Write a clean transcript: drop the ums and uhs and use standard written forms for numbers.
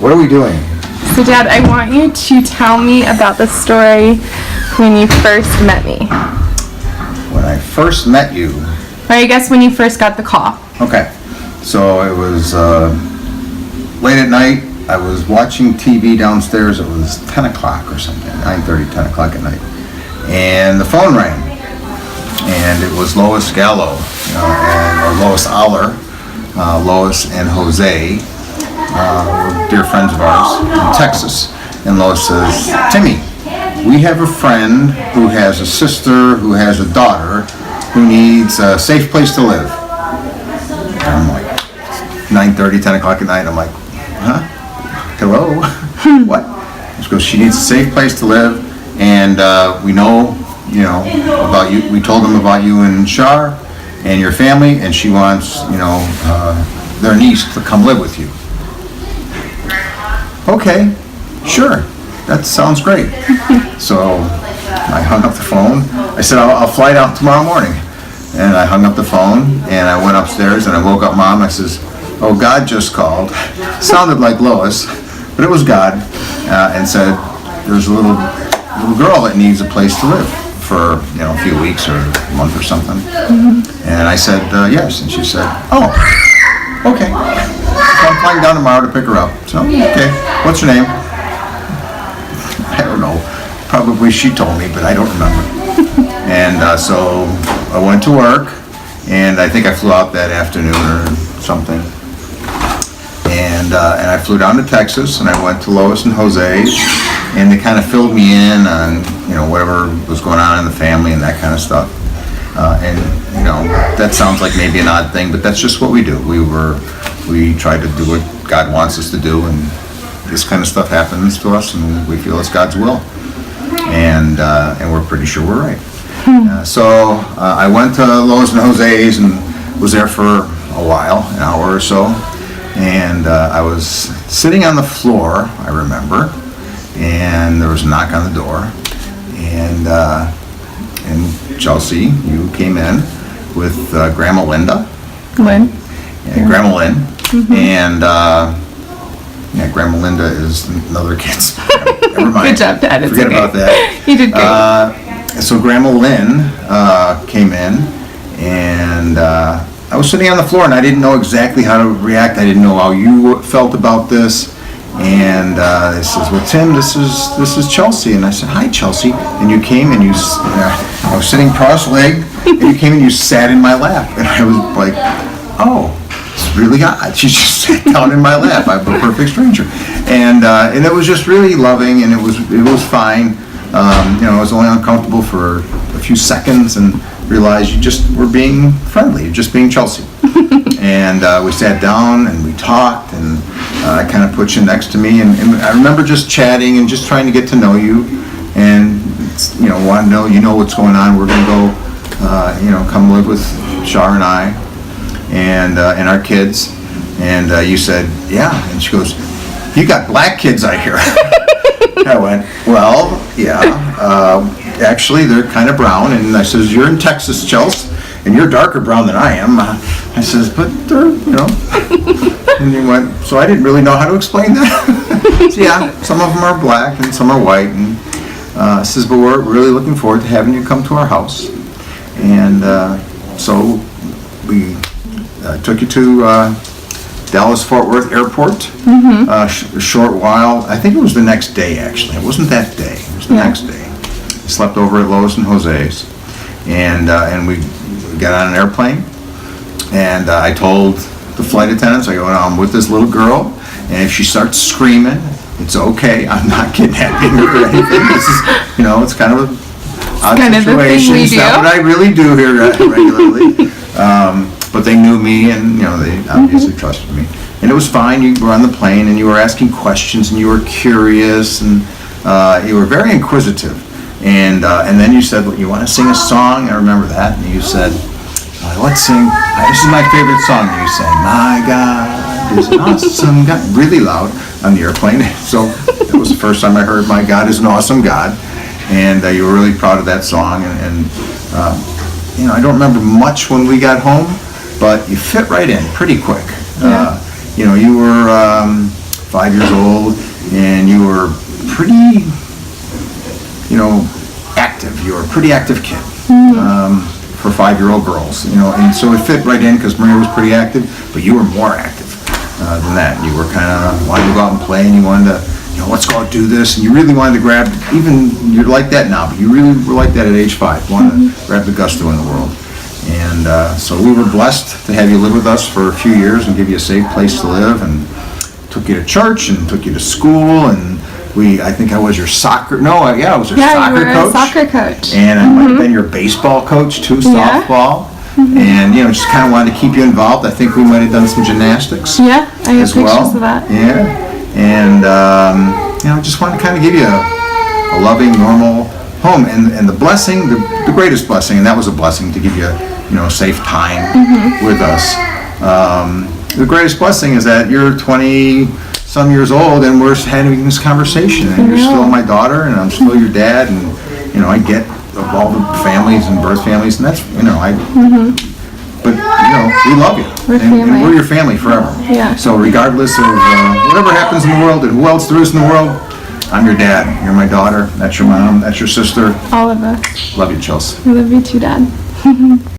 What are we doing? So, Dad, I want you to tell me about the story when you first met me. When I first met you. Or I guess when you first got the call. Okay. So it was late at night. I was watching TV downstairs. It was 10 o'clock or something, 9:30, 10 o'clock at night. And the phone rang. And it was Lois Gallo, or Lois Aller. Lois and Jose were dear friends of ours in Texas. And Lois says, Timmy, we have a friend who has a sister who has a daughter who needs a safe place to live. And I'm like, 9:30, 10 o'clock at night. I'm like, huh? Hello? What? She goes, she needs a safe place to live, and we know, about you. We told them about you and Shar and your family, and she wants, their niece to come live with you. Okay, sure. That sounds great. So I hung up the phone. I said, I'll fly down tomorrow morning. And I hung up the phone, and I went upstairs, and I woke up Mom. I says, oh, God just called. Sounded like Lois, but it was God, and said, there's a little girl that needs a place to live for, a few weeks or a month or something. And I said, yes. And she said, oh, okay. So I'm flying down tomorrow to pick her up. So, okay. What's her name? I don't know. Probably she told me, but I don't remember. And so I went to work, and I think I flew out that afternoon or something. And I flew down to Texas, and I went to Lois and Jose's, and they kind of filled me in on, whatever was going on in the family and that kind of stuff. And that sounds like maybe an odd thing, but that's just what we do. We try to do what God wants us to do, and this kind of stuff happens to us, and we feel it's God's will. And we're pretty sure we're right. So I went to Lois and Jose's and was there for a while, an hour or so. And I was sitting on the floor, I remember, and there was a knock on the door. And Chelsea, you came in with Grandma Linda. Lynn. Yeah, Grandma Lynn. And Grandma Linda is another kid's. Never mind. Good job, Dad. Forget about that. You did great. So Grandma Lynn came in, and I was sitting on the floor, and I didn't know exactly how to react. I didn't know how you felt about this. And they says, well, Tim, this is Chelsea. And I said, hi, Chelsea. And you came, and I was sitting cross-legged, and you came and you sat in my lap. And I was like, oh, it's really odd. She just sat down in my lap. I'm a perfect stranger. And it was just really loving, and it was fine. I was only uncomfortable for a few seconds and realized you just were being friendly, just being Chelsea. And we sat down and we talked, and I kind of put you next to me, and I remember just chatting and just trying to get to know you, and want to know what's going on. We're going to go come live with Shar and I and our kids. And you said, yeah. And she goes, you got black kids, I hear. I went, well, yeah, actually they're kind of brown. And I says, you're in Texas, Chelsea, and you're darker brown than I am. I says, but they're, And you went, so I didn't really know how to explain that. So yeah, some of them are black and some are white. And I says, but we're really looking forward to having you come to our house. And so we took you to Dallas-Fort Worth Airport. A short while. I think it was the next day, actually. It wasn't that day. It was the next day. I slept over at Lois and Jose's, and we got on an airplane. And I told the flight attendants, I go, I'm with this little girl, and if she starts screaming, it's okay. I'm not kidnapping her or anything. This is, it's kind of a odd situation. It's not what I really do here regularly. But they knew me, and they obviously trusted me, and it was fine. You were on the plane, and you were asking questions, and you were curious, and you were very inquisitive. And then you said, well, you want to sing a song? I remember that, and you said, let's sing. This is my favorite song. You sang, "My God is an awesome God," really loud on the airplane. So it was the first time I heard "My God is an awesome God," and you were really proud of that song. And I don't remember much when we got home, but you fit right in pretty quick. You were 5 years old, and you were pretty, active. You were a pretty active kid for 5-year-old girls, and so it fit right in because Maria was pretty active, but you were more active than that. You were kind of wanted to go out and play, and you wanted to, let's go out and do this, and you really wanted to grab, even, you're like that now, but you really were like that at age 5, wanted to grab the gusto in the world. And so we were blessed to have you live with us for a few years and give you a safe place to live, and took you to church and took you to school, and I think I was your soccer, I was your soccer you were coach. a soccer coach. And I might have been your baseball coach too, Yeah. softball. And, just kind of wanted to keep you involved. I think we might have done some gymnastics Yeah, I have as pictures well. of that. Yeah. And, just wanted to kind of give you a loving, normal home. And the blessing, the greatest blessing, and that was a blessing to give you, safe time with us. The greatest blessing is that you're 20-some years old and we're having this conversation, and you're still my daughter and I'm still your dad, and, I get of all the families and birth families, and that's, but, we love you. We're and family. we're your family forever. Yeah. So regardless of whatever happens in the world and who else there is in the world, I'm your dad. You're my daughter. That's your mom. That's your sister. All of us. Love you, Chelsea. I love you too, Dad.